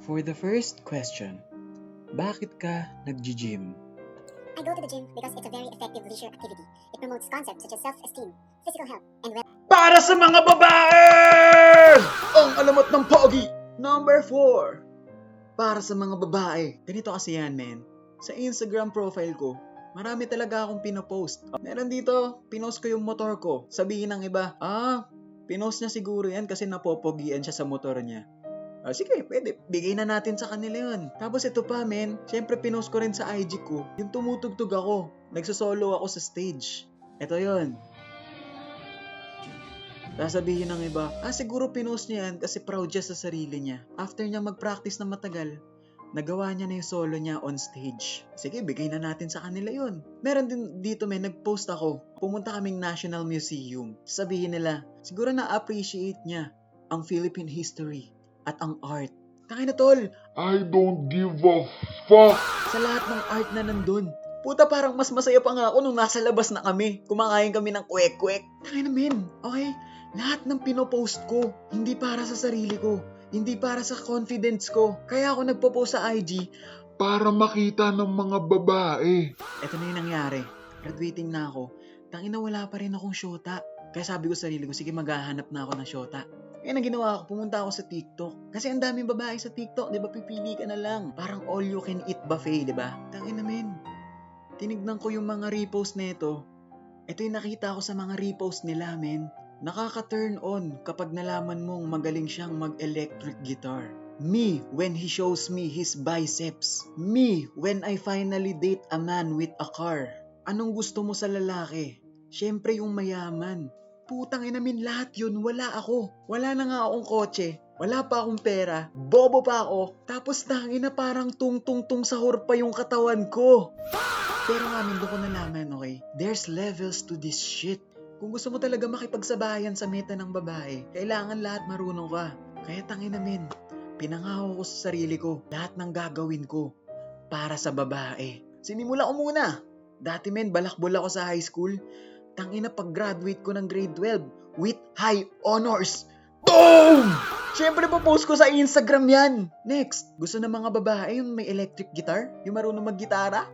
For the first question, bakit ka nag-gym? I go to the gym because it's a very effective leisure activity. It promotes concepts such as self-esteem, physical health, and Para sa mga babae! Ang alamat ng pogi! Number 4. Para sa mga babae. Ganito kasi yan, men. Sa Instagram profile ko, marami talaga akong pinopost. Meron dito, pinost ko yung motor ko. Sabihin ng iba, pinost niya siguro yan kasi napopogian siya sa motor niya. Sige, pwede. Bigay na natin sa kanila yun. Tapos ito pa, men. Siyempre, pinost ko rin sa IG ko. Yung tumutugtog ako. Nagsosolo ako sa stage. Ito yun. Sasabihin ng iba, siguro pinost niya yan kasi proud siya sa sarili niya. After niya mag-practice na matagal, nagawa niya na yung solo niya on stage. Sige, bigay na natin sa kanila yun. Meron din dito, men, nag-post ako. Pumunta kaming National Museum. Sabihin nila, siguro na-appreciate niya ang Philippine history at ang art. Tangina tol, I don't give a fuck. sa lahat ng art na nandun. Puta, parang mas masaya pa nga ako nung nasa labas na kami. Kumakain kami ng kwek-kwek. Tangina men, okay? Lahat ng pinopost ko, hindi para sa sarili ko. Hindi para sa confidence ko. Kaya ako nagpo-post sa IG. Para makita ng mga babae. Ito na yung nangyari. Graduating na ako. Tangina, wala pa rin akong syota. Kaya sabi ko sa sarili ko, sige, maghahanap na ako ng syota. Kaya na ginawa ko, pumunta ako sa TikTok. Kasi ang daming babae sa TikTok, di ba? Pipili ka na lang. Parang all you can eat buffet, di ba? Tangina men. Tinignan ko yung mga repost nito. Ito yung nakita ko sa mga repost nila, men. Nakaka-turn on kapag nalaman mong magaling siyang mag-electric guitar. Me, when he shows me his biceps. Me, when I finally date a man with a car. Anong gusto mo sa lalaki? Siyempre yung mayaman. Putang ina min, lahat yun, wala ako. Wala na nga akong kotse. Wala pa akong pera. Bobo pa ako. Tapos tangina parang tung-tung-tung sahur pa yung katawan ko. Pero nga min, doon ko nalaman, okay? There's levels to this shit. Kung gusto mo talaga makipagsabayan sa meta ng babae, kailangan lahat marunong ka. Kaya tangina min, pinangako ko sa sarili ko, lahat ng gagawin ko para sa babae. Sinimula ko muna. Dati men, balakbol ako sa high school. Tangina, pag-graduate ko ng grade 12 with high honors. Boom! Siyempre, post ko sa Instagram yan. Next, gusto ng mga babae yung may electric guitar? Yung marunong mag-gitara?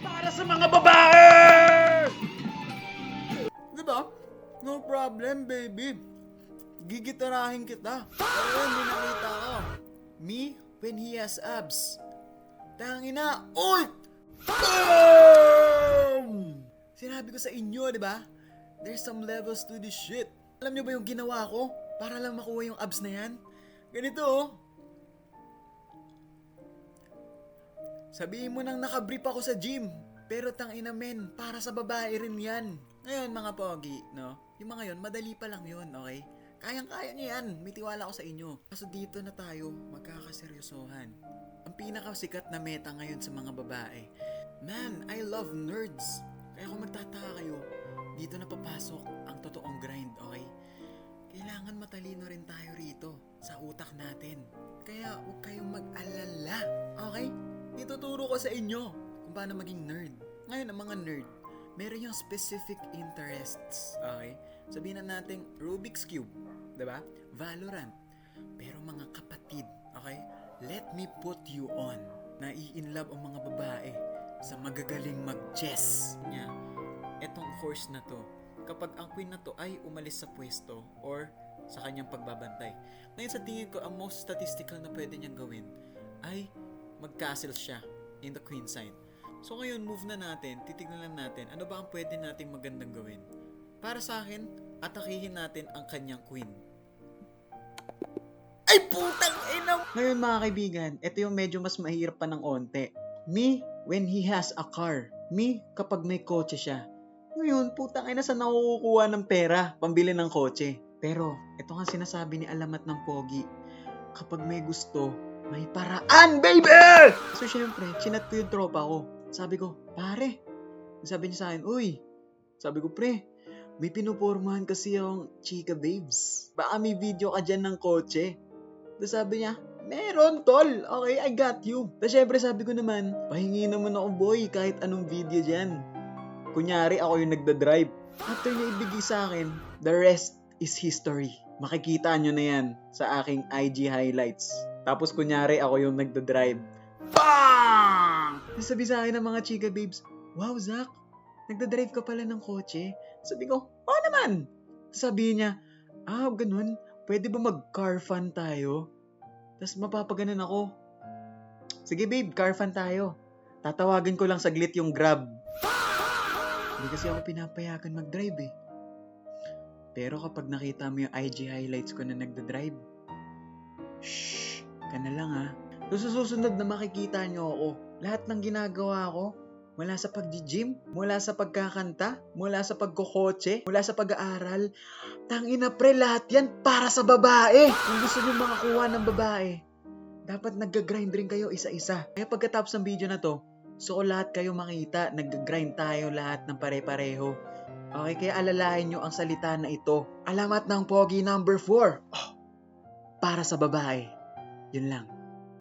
Para sa mga babae! Diba? No problem, baby. Gigitarahin kita. Pero hindi nakita ko. Me, when he has abs. Tangina, uy! Boom! Sinabi ko sa inyo, di ba? There's some levels to this shit. Alam niyo ba yung ginawa ko para lang makuha yung abs na yan? Ganito, oh. Sabihin mo nang nakabrief ako sa gym. Pero tangina men, para sa babae rin yan. Ngayon mga pogi, no? Yung mga yon, madali pa lang yun, okay? Kayang-kaya niyo yan. May tiwala ako sa inyo. Kaso dito na tayo magkakaseryosohan. Ang pinakasikat na meta ngayon sa mga babae. Man, I love nerds. Kaya kung magtataka kayo, dito na papasok ang totoong grind, okay? Kailangan matalino rin tayo rito sa utak natin. Kaya huwag kayong mag-alala, okay? Ituturo ko sa inyo kung paano maging nerd. Ngayon, ang mga nerd, meron yung specific interests, okay? Sabihin na natin Rubik's Cube, diba? Valorant. Pero mga kapatid, okay? Let me put you on. Nai-inlove ang mga babae sa magagaling mag-chess. Nya, etong course na to, kapag ang queen na to ay umalis sa pwesto or sa kanyang pagbabantay. Ngayon sa tingin ko, ang most statistical na pwede niyang gawin ay mag-castle siya in the queen side. So ngayon, move na natin, titignan lang natin, ano ba ang pwede nating magandang gawin? Para sa akin, atakihin natin ang kanyang queen. Ay putang ina! Ngayon mga kaibigan, ito yung medyo mas mahirap pa ng onte. Me, when he has a car. Me, kapag may kotse siya. Ngayon, putang ina, saan nakukuha ng pera pambili ng kotse? Pero, ito nga sinasabi ni Alamat ng Pogi. Kapag may gusto, may paraan, baby! So, syempre, chinat ko yung tropa ko. Sabi ko, pare. Sabi niya sa akin, uy. Sabi ko, pre, may pinupormahan kasi yung chika babes. Baka may video ka dyan ng kotse. Tapos sabi niya, Meron, tol. Okay, I got you. Tapos syempre sabi ko naman, pahingi naman ako boy kahit anong video dyan. Kunyari ako yung nagda-drive. After niya ibigay sa akin, the rest is history. Makikita nyo na yan sa aking IG highlights. Tapos kunyari ako yung nagda-drive. BANG! Sabi sa akin ng mga chika babes, wow Zach, nagda-drive ka pala ng kotse? Sabi ko, oo naman. Sabi niya, ganun, pwede ba mag-car fun tayo? Tapos mapapaganan ako. Sige babe, car fun tayo. Tatawagan ko lang saglit yung Grab. Hindi kasi ako pinapayagan mag-drive eh. Pero kapag nakita mo yung IG highlights ko na nagda-drive, shh, ka na lang ha. So sa susunod na makikita nyo ako, lahat ng ginagawa ko, mula sa pag-gym, mula sa pagkakanta, mula sa pagkokotse, mula sa pag-aaral, tangina pre, lahat yan para sa babae. Kung gusto nyo makakuha ng babae, dapat nag-grind rin kayo isa-isa. Kaya pagkatapos ng video na to, so lahat kayo makita, nag-grind tayo lahat ng pare-pareho. Okay, kaya alalahin nyo ang salita na ito. Alamat ng Pogi number 4. Para sa babae. Yun lang.